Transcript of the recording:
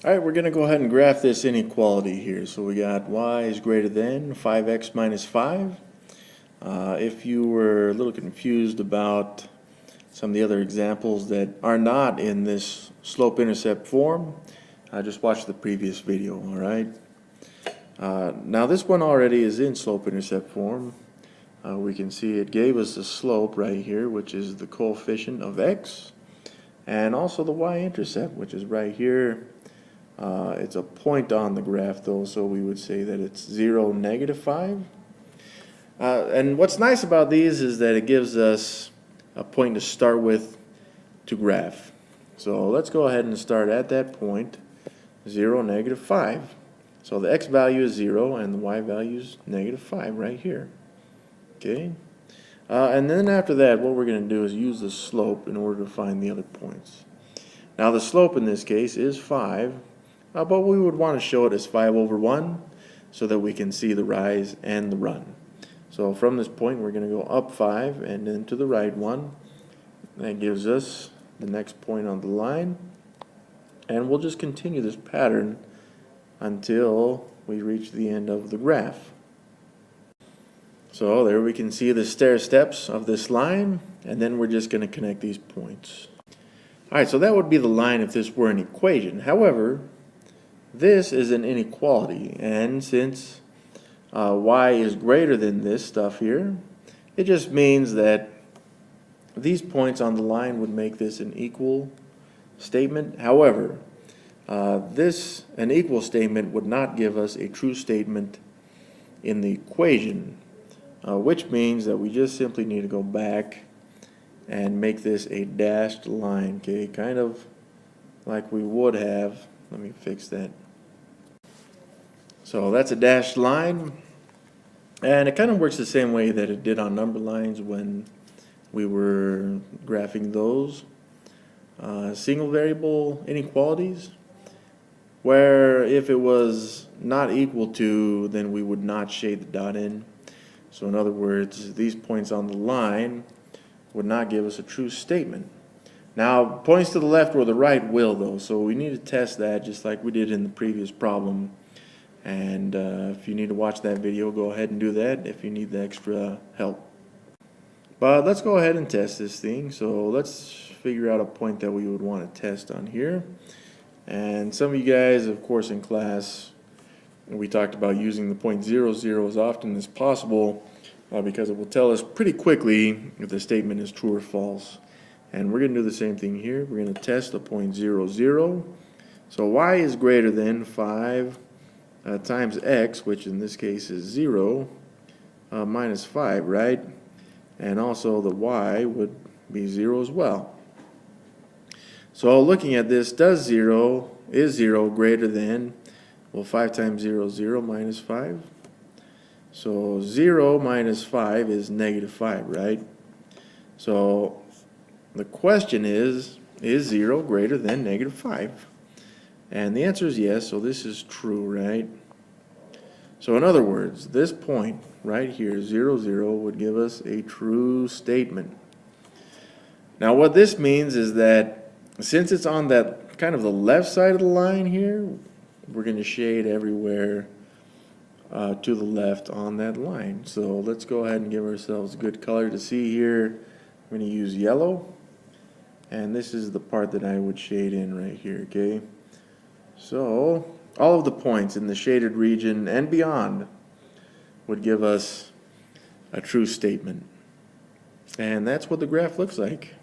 Alright, we're going to go ahead and graph this inequality here. So we got y is greater than 5x minus 5. If you were a little confused about some of the other examples that are not in this slope-intercept form, just watch the previous video, alright? Now this one already is in slope-intercept form. We can see it gave us the slope right here, which is the coefficient of x, and also the y-intercept, which is right here. It's a point on the graph though, so we would say that it's 0, -5. And what's nice about these is that it gives us a point to start with to graph. So let's go ahead and start at that point, 0, -5. So the x value is 0 and the y value is -5 right here. Okay. And then after that, what we're going to do is use the slope in order to find the other points. Now the slope in this case is 5. But we would want to show it as 5/1 so that we can see the rise and the run. So from this point we're going to go up 5 and then to the right 1. That gives us the next point on the line. And we'll just continue this pattern until we reach the end of the graph. So there we can see the stair steps of this line, and then we're just going to connect these points. Alright, so that would be the line if this were an equation. However, this is an inequality, and since y is greater than this stuff here, it just means that these points on the line would make this an equal statement. However, an equal statement would not give us a true statement in the equation, which means that we just simply need to go back and make this a dashed line, okay, kind of like we would have. Let me fix that. So that's a dashed line, and it kind of works the same way that it did on number lines when we were graphing those single variable inequalities, where if it was not equal to, then we would not shade the dot in. So in other words, these points on the line would not give us a true statement. Now, points to the left or the right will though, so we need to test that just like we did in the previous problem. And if you need to watch that video, go ahead and do that if you need the extra help. But let's go ahead and test this thing. So let's figure out a point that we would want to test on here. And some of you guys, of course, in class, we talked about using the point 0, 0 as often as possible because it will tell us pretty quickly if the statement is true or false. And we're going to do the same thing here. We're going to test the point 0, 0. So y is greater than 5 times x, which in this case is 0, minus 5, right? And also the y would be 0 as well. So looking at this, is 0 greater than, well, 5 times 0 is 0 minus 5. So 0 minus 5 is -5, right? So the question is 0 greater than -5? And the answer is yes, so this is true, right? So in other words, this point right here, 0, 0, would give us a true statement. Now what this means is that since it's on that kind of the left side of the line here, we're going to shade everywhere to the left on that line. So let's go ahead and give ourselves a good color to see here. I'm going to use yellow, and this is the part that I would shade in right here, okay? So all of the points in the shaded region and beyond would give us a true statement. And that's what the graph looks like.